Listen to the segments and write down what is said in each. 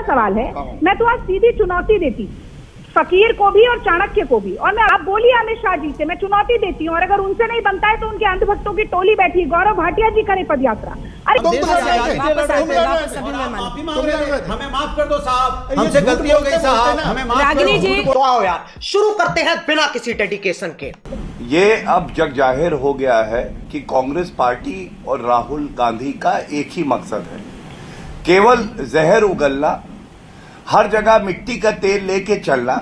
सवाल है। मैं तो आज सीधी चुनौती देती फकीर को भी और चाणक्य को भी, और मैं आप बोलिए अमित शाह जी से, मैं चुनौती देती हूँ, और अगर उनसे नहीं बनता है तो उनके अंधभक्तों की टोली बैठी गौरव भाटिया जी करे पदयात्रा। अरे हमें माफ कर दो साहब, हमसे गलती हो गई साहब, हमें माफ कर दो। तो आओ यार शुरू करते हैं बिना किसी डेडिकेशन के। ये अब जग जाहिर हो गया है कि कांग्रेस पार्टी और राहुल गांधी का एक ही मकसद है, केवल जहर उगलना, हर जगह मिट्टी का तेल लेके चलना।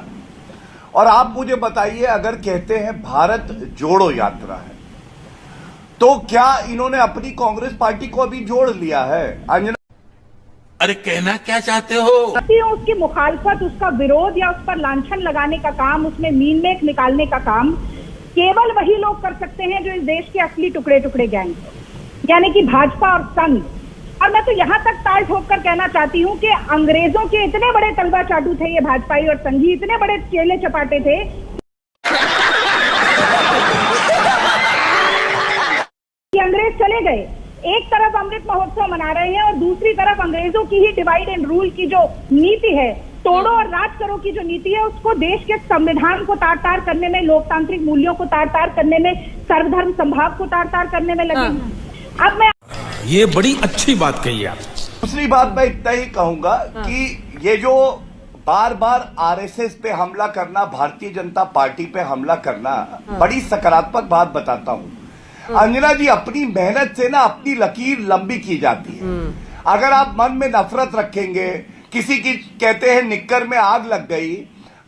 और आप मुझे बताइए, अगर कहते हैं भारत जोड़ो यात्रा है, तो क्या इन्होंने अपनी कांग्रेस पार्टी को अभी जोड़ लिया है? अंजना, अरे कहना क्या चाहते हो? उसकी मुखालफत, उसका विरोध या उस पर लांछन लगाने का काम, उसमें मीन मेक निकालने का काम केवल वही लोग कर सकते हैं जो इस देश के असली टुकड़े टुकड़े गैंग, यानी कि भाजपा और संघ। और मैं तो यहाँ तक ताल ठोक कर कहना चाहती हूँ कि अंग्रेजों के इतने बड़े तलवा चाटू थे ये भाजपाई और संघी, इतने बड़े चेले चपाटे थे कि अंग्रेज चले गए। एक तरफ अमृत महोत्सव मना रहे हैं और दूसरी तरफ अंग्रेजों की ही डिवाइड एंड रूल की जो नीति है, तोड़ो और राज करो की जो नीति है, उसको देश के संविधान को तार तार करने में, लोकतांत्रिक मूल्यों को तार तार करने में, सर्वधर्म संभाव को तार तार करने में लगे। अब मैं ये बड़ी अच्छी बात कही आप। दूसरी बात मैं इतना ही कहूंगा कि ये जो बार बार आरएसएस पे हमला करना, भारतीय जनता पार्टी पे हमला करना, बड़ी सकारात्मक बात बताता हूं। अंजना जी, अपनी मेहनत से ना अपनी लकीर लंबी की जाती है। अगर आप मन में नफरत रखेंगे, किसी की कहते हैं निक्कर में आग लग गई,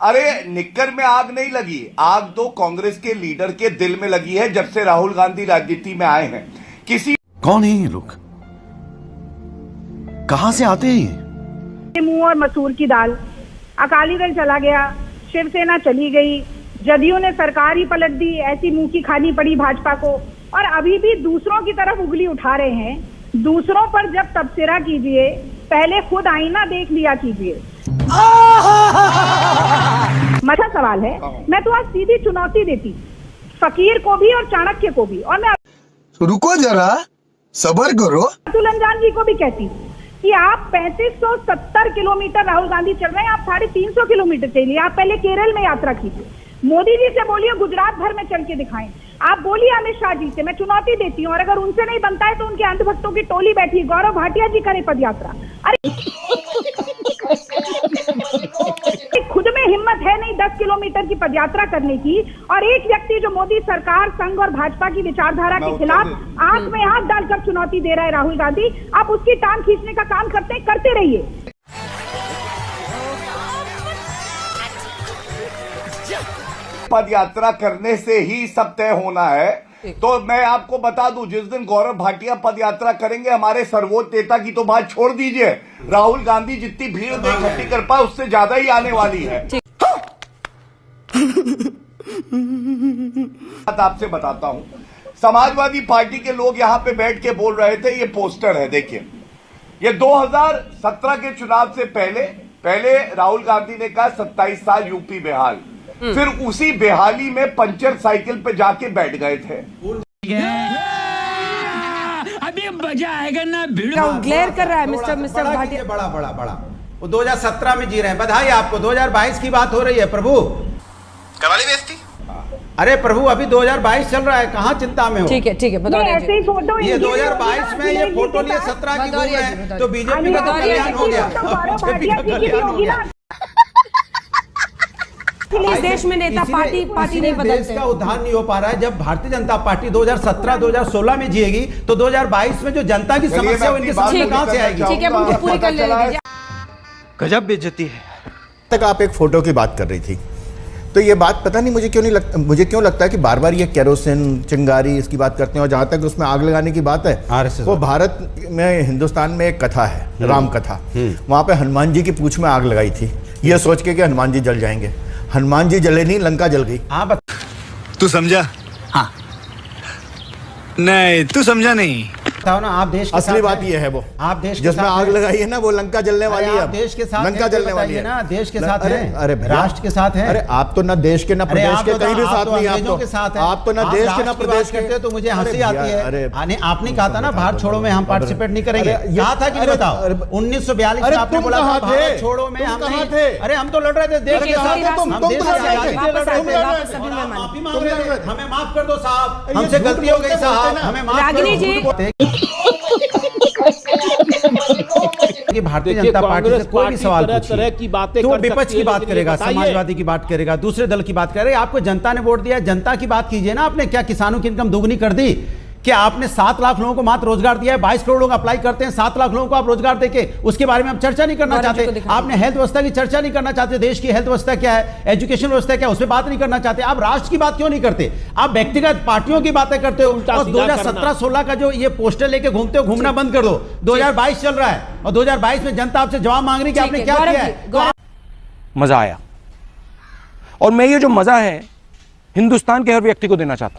अरे निक्कर में आग नहीं लगी, आग तो कांग्रेस के लीडर के दिल में लगी है जब से राहुल गांधी राजनीति में आए हैं। किसी कौन है ये लोग, कहां से आते हैं? मुंह और मसूर की दाल, अकाली दल चला गया, शिवसेना चली गई, जदयू ने सरकार ही पलट दी, ऐसी मुंह की खानी पड़ी भाजपा को, और अभी भी दूसरों की तरफ उंगली उठा रहे हैं। दूसरों पर जब तबसरा कीजिए, पहले खुद आईना देख लिया कीजिए। अच्छा सवाल है। मैं तो आज सीधी चुनौती देती फकीर को भी और चाणक्य को भी, और मैं रुको जरा, सबर करो। अतुल अंजान जी को भी कहती कि आप 3570 किलोमीटर राहुल गांधी चल रहे हैं, आप 350 किलोमीटर चलिए। आप पहले केरल में यात्रा कीजिए, मोदी जी से बोलिए गुजरात भर में चल के दिखाएं। आप बोलिए अमित शाह जी से, मैं चुनौती देती हूँ, और अगर उनसे नहीं बनता है तो उनके अंधभक्तों की टोली बैठी गौरव भाटिया जी करे पदयात्रा। अरे खुद में हिम्मत है नहीं 10 किलोमीटर की पदयात्रा करने की, और एक व्यक्ति जो मोदी सरकार, संघ और भाजपा की विचारधारा के खिलाफ आंख में हाथ डालकर चुनौती दे रहा है राहुल गांधी, आप उसकी टांग खींचने का काम करते रहिए। पद यात्रा करने से ही सब तय होना है। तो मैं आपको बता दूं, जिस दिन गौरव भाटिया पद यात्रा करेंगे, हमारे सर्वोच्च नेता की तो बात छोड़ दीजिए, राहुल गांधी जितनी भीड़ इकट्ठी कर पाए उससे ज्यादा ही आने वाली है। बात आपसे बताता हूं, समाजवादी पार्टी के लोग यहां पे बैठ के बोल रहे थे, ये पोस्टर है देखिए, ये 2017 के चुनाव से पहले राहुल गांधी ने कहा 27 साल यूपी बेहाल, फिर उसी बेहाली में पंचर साइकिल पे जाके बैठ गए थे। अभी मजा आएगा ना, ग्लेयर कर रहा है मिस्टर भाटिया। बड़ा वो 2017 में जी रहे हैं, बधाई आपको। 2022 की बात हो रही है प्रभु, करवाली बेइज्जती। अरे प्रभु अभी 2022 चल रहा है, कहाँ चिंता में हो? ठीक है ऐसे ही फोटो, ये 2022 में ये फोटो लिए 17 की घूम रहे हैं, तो बीजेपी का तो कल्याण हो गया। बीजेपी का कल्याण हो गया। इस देश में नेता पार्टी नहीं बदलते, देश का उद्धार नहीं हो पा रहा है। जब भारतीय जनता पार्टी 2017-2016 में जिएगी तो 2022 में जो जनता की समस्या उनके सामने कहां से आएगी? ठीक है, उनको पूरी कर लेंगे। गजब बेइज्जती है। तक आप एक फोटो की बात कर रही थी, तो ये बात पता नहीं मुझे क्यों लगता है कि बार बार ये केरोसिन, चिंगारी इसकी बात करते हैं, और जहां तक उसमें आग लगाने की बात है, वो भारत में, हिंदुस्तान में एक कथा है, राम कथा। वहां पे हनुमान जी की पूंछ में आग लगाई थी, ये सोच के कि हनुमान जी जल जाएंगे। हनुमान जी जले नहीं, लंका जल गई। तू समझा? हाँ। नहीं, तू समझा नहीं। बताओ ना, आप देश के असली बात ये है वो, आप देश जिसमें आग लगाई है ना, वो लंका जलने वाली है, देश के साथ लंका जलने वाली है ना, देश के साथ है, अरे राष्ट्र के साथ है। अरे आप तो ना देश के ना प्रदेश के कहीं भी साथ नहीं, आप तो ना देश के ना प्रदेश के, तो मुझे हंसी आती है। आपने कहा था ना भारत छोड़ो में हम पार्टिसिपेट नहीं करेंगे, कहा था कि नहीं बताओ? 1942 में आपने बोला था भारत छोड़ो में हम नहीं, अरे हम तो लड़ रहे थे देश के साथ, हम देश की आजादी के लिए लड़ रहे थे। माफी मांग रहे हैं, हमें माफ कर दो साहब, हमसे गलती हो गई साहब, हमें माफ रागिनी जी। कि भारतीय जनता पार्टी से कोई भी सवाल पूछिए तो विपक्ष की बात करेगा, समाजवादी की बात करेगा, दूसरे दल की बात करेगा। आपको जनता ने वोट दिया, जनता की बात कीजिए ना। आपने क्या किसानों की इनकम दोगुनी कर दी? क्या आपने 7 लाख लोगों को मात्र रोजगार दिया है? 22 करोड़ लोग अप्लाई करते हैं, 7 लाख लोगों को आप रोजगार देके उसके बारे में आप चर्चा नहीं करना चाहते। आपने हेल्थ व्यवस्था की चर्चा नहीं करना चाहते, देश की हेल्थ व्यवस्था क्या है, एजुकेशन व्यवस्था क्या है, उस पर बात नहीं करना चाहते। आप राष्ट्र की बात क्यों नहीं करते? आप व्यक्तिगत पार्टियों की बातें करते हो। और 2017-16 का जो ये पोस्टर लेके घूमते हो, घूमना बंद कर दो। 2022 चल रहा है और 2022 में जनता आपसे जवाब मांग रही है कि आपने क्या किया है। मजा आया, और मैं ये जो मजा है हिंदुस्तान के हर व्यक्ति को देना चाहता हूं।